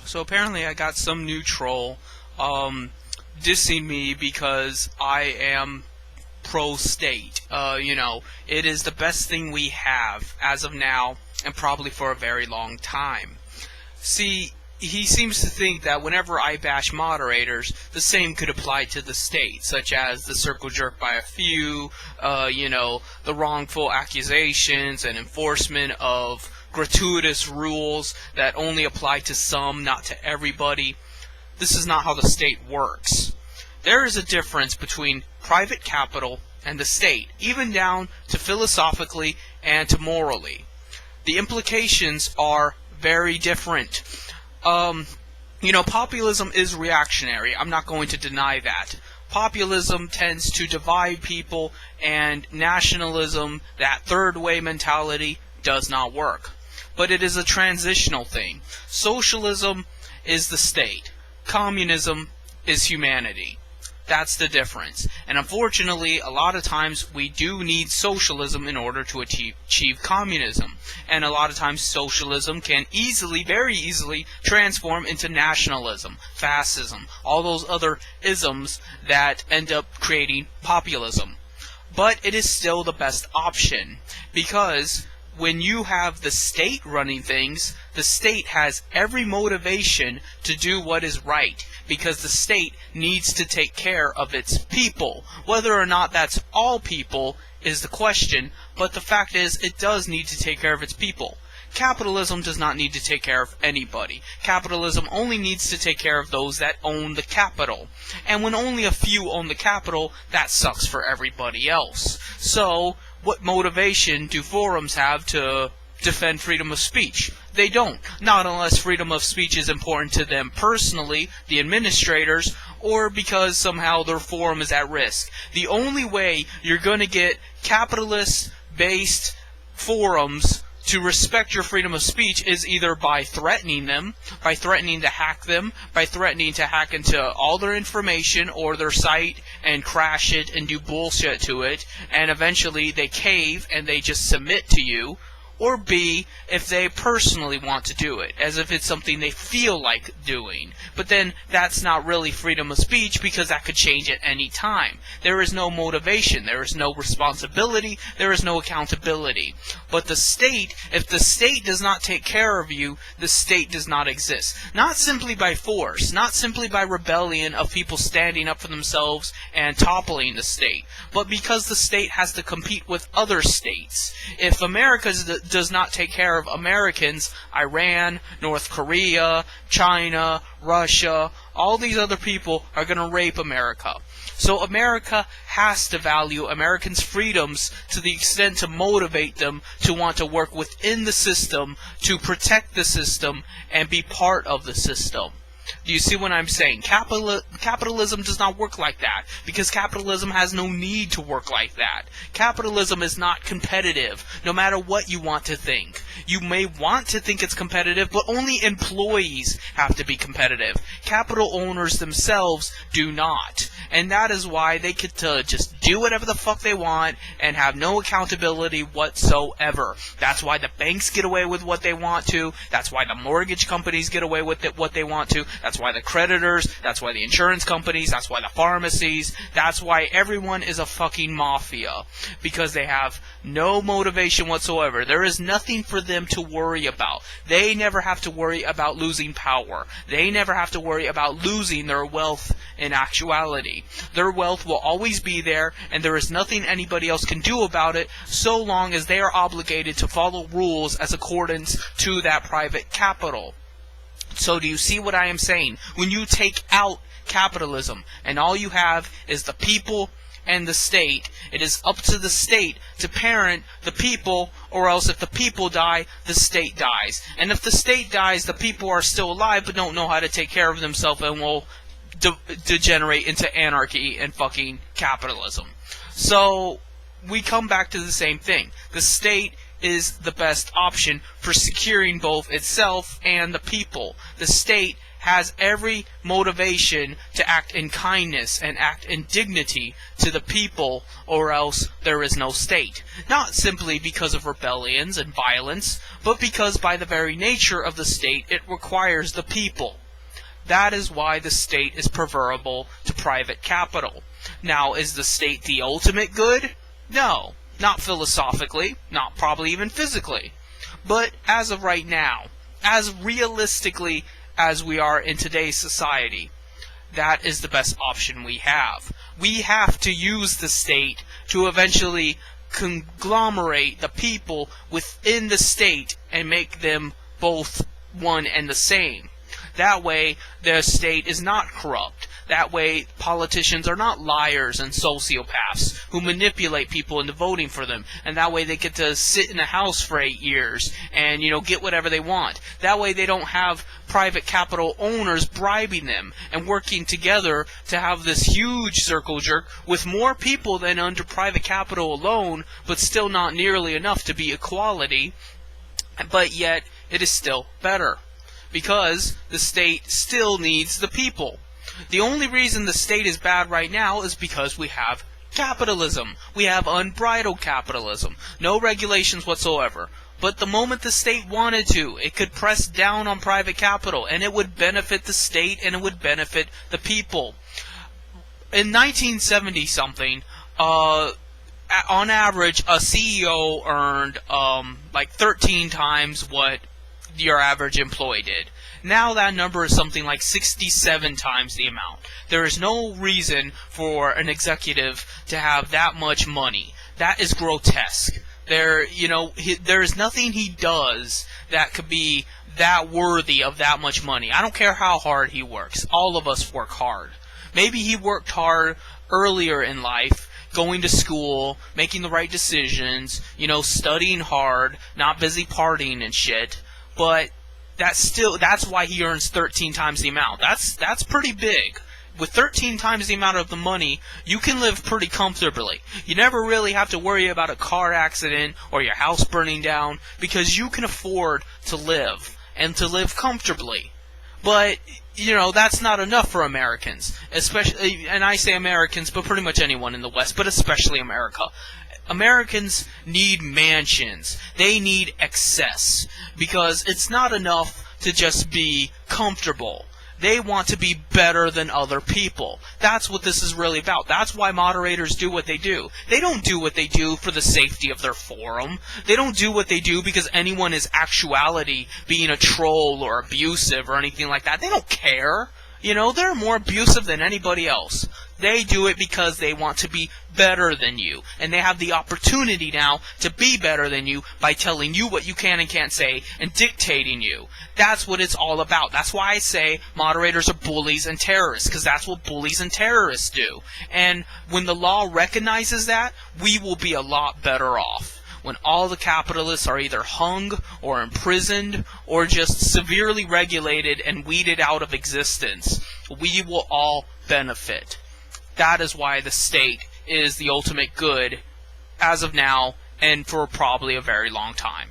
So apparently I got some new troll dissing me because I am pro-state. It is the best thing we have as of now and probably for a very long time. See, he seems to think that whenever I bash moderators, the same could apply to the state, such as the circle jerk by a few, the wrongful accusations and enforcement of gratuitous rules that only apply to some, not to everybody. This is not how the state works. There is a difference between private capital and the state, even down to philosophically and to morally. The implications are very different. Populism is reactionary. I'm not going to deny that. Populism tends to divide people, and nationalism, that third way mentality, does not work. But it is a transitional thing. Socialism is the state. Communism is humanity. That's the difference. And unfortunately, a lot of times we do need socialism in order to achieve communism. And a lot of times socialism can very easily transform into nationalism, fascism, all those other isms that end up creating populism. But it is still the best option, because when you have the state running things, the state has every motivation to do what is right, because the state needs to take care of its people. Whether or not that's all people is the question, but the fact is it does need to take care of its people. Capitalism does not need to take care of anybody. Capitalism only needs to take care of those that own the capital. And when only a few own the capital, that sucks for everybody else. So, what motivation do forums have to defend freedom of speech? They don't. Not unless freedom of speech is important to them personally, the administrators, or because somehow their forum is at risk. The only way you're going to get capitalist-based forums to respect your freedom of speech is either by threatening them, by threatening to hack them, by threatening to hack into all their information or their site and crash it and do bullshit to it, and eventually they cave and they just submit to you. Or B, if they personally want to do it, as if it's something they feel like doing. But then that's not really freedom of speech, because that could change at any time. There is no motivation, there is no responsibility, there is no accountability. But the state, if the state does not take care of you, the state does not exist. Not simply by force, not simply by rebellion of people standing up for themselves and toppling the state, but because the state has to compete with other states. If America does not take care of Americans, Iran, North Korea, China, Russia, all these other people are going to rape America. So America has to value Americans' freedoms to the extent to motivate them to want to work within the system, to protect the system, and be part of the system. Do you see what I'm saying? Capitalism does not work like that, because capitalism has no need to work like that. Capitalism is not competitive, no matter what you want to think. You may want to think it's competitive, but only employees have to be competitive. Capital owners themselves do not. And that is why they get to just do whatever the fuck they want and have no accountability whatsoever. That's why the banks get away with what they want to. That's why the mortgage companies get away with what they want to. That's why the creditors, that's why the insurance companies, that's why the pharmacies, that's why everyone is a fucking mafia. Because they have no motivation whatsoever. There is nothing for them to worry about. They never have to worry about losing power. They never have to worry about losing their wealth in actuality. Their wealth will always be there, and there is nothing anybody else can do about it so long as they are obligated to follow rules as accordance to that private capital. So do you see what I am saying? When you take out capitalism and all you have is the people and the state, it is up to the state to parent the people, or else if the people die, the state dies. And if the state dies, the people are still alive but don't know how to take care of themselves and will degenerate into anarchy and fucking capitalism. So we come back to the same thing. The state is the best option for securing both itself and the people. The state has every motivation to act in kindness and act in dignity to the people, or else there is no state. Not simply because of rebellions and violence, but because by the very nature of the state it requires the people. That is why the state is preferable to private capital. Now, is the state the ultimate good? No, not philosophically, not probably even physically. But as of right now, as realistically as we are in today's society, that is the best option we have. We have to use the state to eventually conglomerate the people within the state and make them both one and the same. That way, the state is not corrupt. That way, politicians are not liars and sociopaths who manipulate people into voting for them. And that way, they get to sit in a house for 8 years and, get whatever they want. That way, they don't have private capital owners bribing them and working together to have this huge circle jerk with more people than under private capital alone, but still not nearly enough to be equality. But yet, it is still better, because the state still needs the people. The only reason the state is bad right now is because we have capitalism. We have unbridled capitalism. No regulations whatsoever. But the moment the state wanted to, it could press down on private capital, and it would benefit the state and it would benefit the people. In 1970-something, on average, a CEO earned like 13 times what your average employee did. Now that number is something like 67 times the amount. There is no reason for an executive to have that much money. That is grotesque. There is nothing he does that could be that worthy of that much money. I don't care how hard he works. All of us work hard. Maybe he worked hard earlier in life, going to school, making the right decisions, studying hard, not busy partying and shit. But that's why he earns 13 times the amount. That's pretty big. With 13 times the amount of the money, you can live pretty comfortably. You never really have to worry about a car accident or your house burning down, because you can afford to live, and to live comfortably. But, that's not enough for Americans. Especially, and I say Americans, but pretty much anyone in the West, but especially America. Americans need mansions. They need excess. Because it's not enough to just be comfortable. They want to be better than other people. That's what this is really about. That's why moderators do what they do. They don't do what they do for the safety of their forum. They don't do what they do because anyone is actuality being a troll or abusive or anything like that. They don't care. They're more abusive than anybody else. They do it because they want to be better than you. And they have the opportunity now to be better than you by telling you what you can and can't say and dictating you. That's what it's all about. That's why I say moderators are bullies and terrorists, because that's what bullies and terrorists do. And when the law recognizes that, we will be a lot better off. When all the capitalists are either hung or imprisoned or just severely regulated and weeded out of existence, we will all benefit. That is why the state is the ultimate good as of now and for probably a very long time.